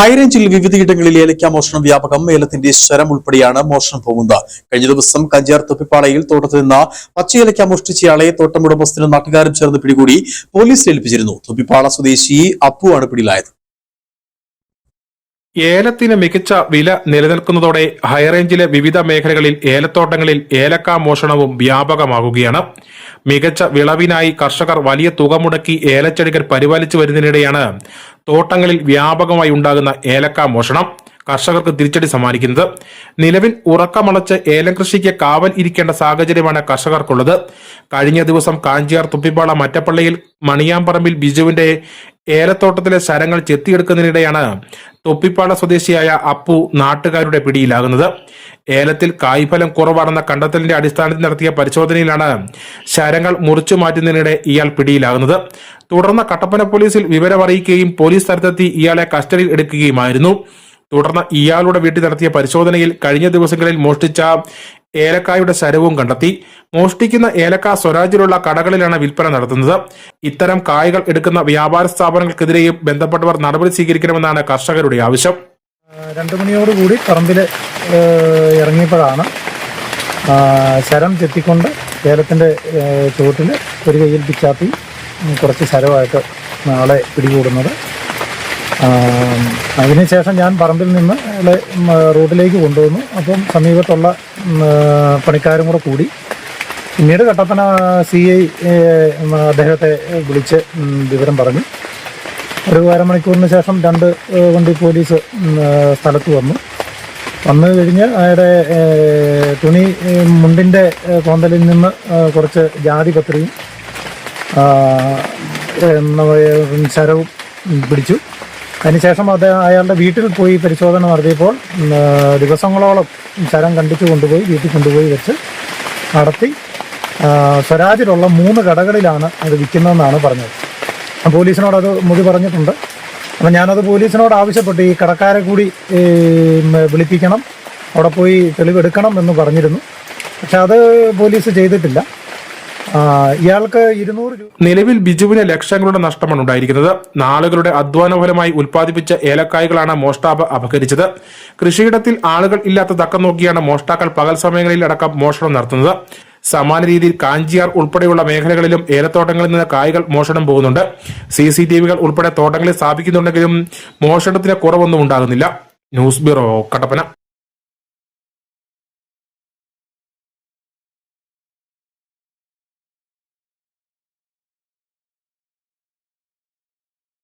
ഹൈറേഞ്ചിൽ വിവിധയിടങ്ങളിൽ ഏലക്ക മോഷണം വ്യാപകം. ഏലത്തിന്റെ ശരം ഉൾപ്പെടെയാണ് മോഷണം പോകുന്നത്. കഴിഞ്ഞ ദിവസം കഞ്ചാർ തൊപ്പിപ്പാളയിൽ തോട്ടത്തിൽ നിന്ന് പച്ചയേലക്ക മോഷ്ടിച്ചയാളെ തോട്ടമുടമസ്ഥനും നാട്ടുകാരും ചേർന്ന് പിടികൂടി പോലീസിൽ ഏൽപ്പിച്ചിരുന്നു. തൊപ്പിപ്പാള സ്വദേശി അപ്പുവാണ് പിടിയിലായത്. ഏലത്തിന് മികച്ച വില നിലനിൽക്കുന്നതോടെ ഹൈറേഞ്ചിലെ വിവിധ മേഖലകളിൽ ഏലത്തോട്ടങ്ങളിൽ ഏലക്ക മോഷണവും വ്യാപകമാകുകയാണ്. മികച്ച വിളവിനായി കർഷകർ വലിയ തുക മുടക്കി ഏലച്ചെടികൾ പരിപാലിച്ചു വരുന്നതിനിടെയാണ് തോട്ടങ്ങളിൽ വ്യാപകമായി ഉണ്ടാകുന്ന ഏലക്ക മോഷണം കർഷകർക്ക് തിരിച്ചടി സമ്മാനിക്കുന്നത്. നിലവിൽ ഉറക്കമളച്ച് ഏലം കൃഷിക്ക് കാവൽ ഇരിക്കേണ്ട സാഹചര്യമാണ് കർഷകർക്കുള്ളത്. കഴിഞ്ഞ ദിവസം കാഞ്ചിയാർ തുപ്പിപ്പാള മറ്റപ്പള്ളിയിൽ മണിയാമ്പറമ്പിൽ ബിജുവിന്റെ ഏലത്തോട്ടത്തിലെ ശരങ്ങൾ ചെത്തിയെടുക്കുന്നതിനിടെയാണ് തൊപ്പിപ്പാള സ്വദേശിയായ അപ്പു നാട്ടുകാരുടെ പിടിയിലാകുന്നത്. ഏലത്തിൽ കായ്ഫലം കുറവാണെന്ന കണ്ടെത്തലിന്റെ അടിസ്ഥാനത്തിൽ നടത്തിയ പരിശോധനയിലാണ് ശരങ്ങൾ മുറിച്ചു മാറ്റുന്നതിനിടെ ഇയാൾ പിടിയിലാകുന്നത്. തുടർന്ന് കട്ടപ്പന പോലീസിൽ വിവരമറിയിക്കുകയും പോലീസ് സ്ഥലത്തെത്തി ഇയാളെ കസ്റ്റഡിയിൽ എടുക്കുകയുമായിരുന്നു. തുടർന്ന് ഇയാളുടെ വീട്ടിൽ നടത്തിയ പരിശോധനയിൽ കഴിഞ്ഞ ദിവസങ്ങളിൽ മോഷ്ടിച്ച ഏലക്കായുടെ ശരവും കണ്ടെത്തി. മോഷ്ടിക്കുന്ന ഏലക്ക സ്വരാജിലുള്ള കടകളിലാണ് വിൽപ്പന നടത്തുന്നത്. ഇത്തരം കായകൾ എടുക്കുന്ന വ്യാപാര സ്ഥാപനങ്ങൾക്കെതിരെയും ബന്ധപ്പെട്ടവർ നടപടി സ്വീകരിക്കണമെന്നാണ് കർഷകരുടെ ആവശ്യം. 2 മണിയോടുകൂടി പറമ്പിൽ ഇറങ്ങിയപ്പോഴാണ് ശരം ചെത്തിക്കൊണ്ട് ഏലത്തിൻ്റെ ചുവട്ടിൽ ഒരു കയ്യിൽ പിച്ചാത്തി കുറച്ച് ശരമായിട്ട് ആളെ പിടികൂടുന്നത്. അതിനുശേഷം ഞാൻ പറമ്പിൽ നിന്ന് അയാളെ റോഡിലേക്ക് കൊണ്ടുവന്നു. അപ്പം സമീപത്തുള്ള പണിക്കാരും കൂടെ കൂടി പിന്നീട് കട്ടപ്പന CI അദ്ദേഹത്തെ വിളിച്ച് വിവരം പറഞ്ഞു. ഒരു അരമണിക്കൂറിന് ശേഷം 2 വണ്ടി പോലീസ് സ്ഥലത്ത് വന്നു കഴിഞ്ഞ് അയാളുടെ മുണ്ടിൻ്റെ കോന്തലിൽ നിന്ന് കുറച്ച് ജാതിപത്രിയും ശരവും പിടിച്ചു. അതിനുശേഷം അയാളുടെ വീട്ടിൽ പോയി പരിശോധന നടത്തിയപ്പോൾ ദിവസങ്ങളോളം ശരം കണ്ടിച്ചു കൊണ്ടുപോയി വീട്ടിൽ കൊണ്ടുപോയി വെച്ച് നടത്തി സ്വരാജിലുള്ള 3 കടകളിലാണ് അത് വിൽക്കുന്നതെന്നാണ് പറഞ്ഞത്. പോലീസിനോട് അത് മൊഴി പറഞ്ഞിട്ടുണ്ട്. അപ്പം ഞാനത് പോലീസിനോട് ആവശ്യപ്പെട്ടു ഈ കടക്കാരെ കൂടി വിളിപ്പിക്കണം, അവിടെ പോയി തെളിവെടുക്കണം എന്ന് പറഞ്ഞിരുന്നു. പക്ഷെ അത് പോലീസ് ചെയ്തിട്ടില്ല. ഇയാൾക്ക് 200 രൂപ. നിലവിൽ ബിജുവിന് ലക്ഷങ്ങളുടെ നഷ്ടമാണ് ഉണ്ടായിരിക്കുന്നത്. നാളുകളുടെ അധ്വാന ഫലമായി ഉൽപ്പാദിപ്പിച്ച ഏലക്കായ്കളാണ് മോഷ്ടാവ് അപഹരിച്ചത്. കൃഷിയിടത്തിൽ ആളുകൾ ഇല്ലാത്ത തക്കം നോക്കിയാണ് മോഷ്ടാക്കൾ പകൽ സമയങ്ങളിൽ അടക്കം മോഷണം നടത്തുന്നത്. സമാന രീതിയിൽ കാഞ്ചിയാർ ഉൾപ്പെടെയുള്ള മേഖലകളിലും ഏലത്തോട്ടങ്ങളിൽ നിന്ന് കായ്കൾ മോഷണം പോകുന്നുണ്ട്. CCTVകൾ ഉൾപ്പെടെ തോട്ടങ്ങളിൽ സ്ഥാപിക്കുന്നുണ്ടെങ്കിലും മോഷണത്തിന് കുറവൊന്നും ഉണ്ടാകുന്നില്ല. News bureau, Kattappana.